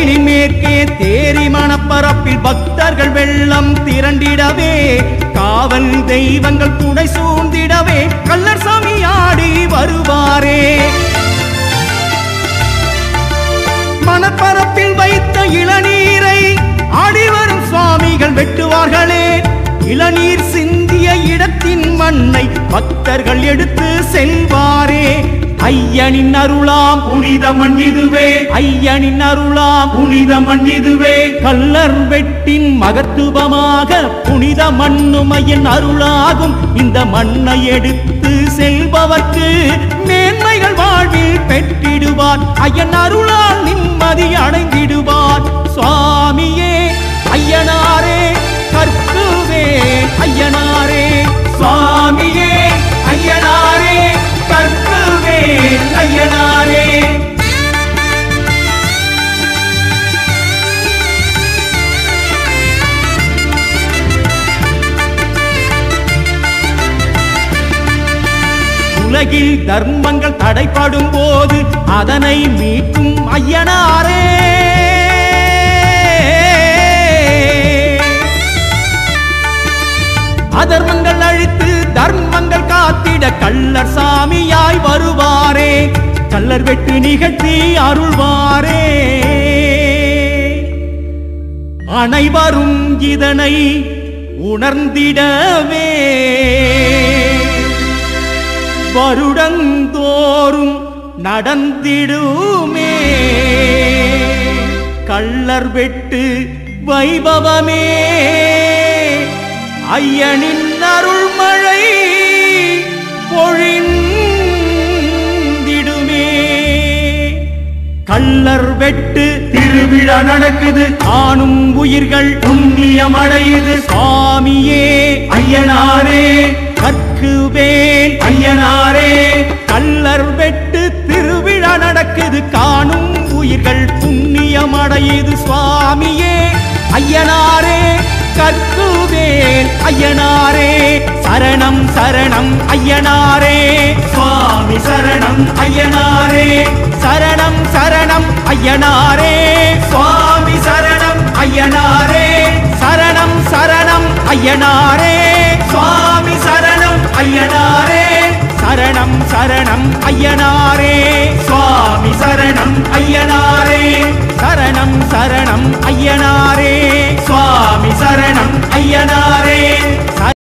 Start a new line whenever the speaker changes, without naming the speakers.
கோயிலின் மேற்கே தேரி மணப்பரப்பில் பக்தர்கள் வெள்ளம் திரண்டிடவே காவல் தெய்வங்கள் துணை சூழ்ந்திடவே கள்ளர் சாமி ஆடி வருவாரே. மணப்பரப்பில் வைத்த இளநீரை ஆடி வரும் சுவாமிகள் வெட்டுவார்களே. இளநீர் சிந்திய இடத்தின் மண்ணை பக்தர்கள் எடுத்து செல்வாரே. ஐயனின் அருளாம் புனித மண் இதுவே, ஐயனின் அருளாம் புனித மண் இதுவே. கள்ளர் வெட்டின் மகத்துவமாக புனித மண்ணுமையின் அருளாகும். இந்த மண்ணை எடுத்து செல்பவர்க்கு மேன்மைகள் வாழ்வில் பெற்றிடுவார். ஐயன் அருளால் நிம்மதி அடைந்திடுவார். சுவாமியே ஐயனாரே கற்குவே ஐயனாரே, சுவாமியே ஐயனாரே கற்குவே ஐயனாரே. உலகில் தர்மங்கள் தடைப்படும் போது அதனை மீட்கும் ஐயனாரே. அதர்மங்கள் அழித்து தர்மங்கள் காத்திட கள்ளர் சாமியாய் வருவாரே. கள்ளர் வெட்டு நிகழ்த்தி அருள்வாரே. அனைவரும் இதனை உணர்ந்திடவே வருடந்தோறும் நடந்திடுமே கள்ளர் வெட்டு வைபவமே. ஐயனின் அருள்மழை பொழிந்திடுமே. கள்ளர் வெட்டு திருவிழா நடக்குது, காணும் உயிர்கள் புண்ணியம் அடையுது. சுவாமியே ஐயனாரே கற்குவேல் ஐயனாரே. கள்ளர் வெட்டு திருவிழா நடக்குது, காணும் உயிர்கள் புண்ணியம் அடையுது. சுவாமியே ஐயனாரே கற்குவேல் ஐயனாரே. சரணம் சரணம் ஐயனாரே, சுவாமி சரணம் ஐயனாரே. சரணம் சரணம் ஐயனாரே, சுவாமி சரணம் ஐயனாரே. சரணம் சரணம் ஐயனாரே, சுவாமி சரணம் ஐயனாரே. சரணம் சரணம் ஐயனாரே, சுவாமி சரணம் ஐயனாரே. சரணம் சரணம் ஐயனாரே, சுவாமி சரணம் ஐயனாரே.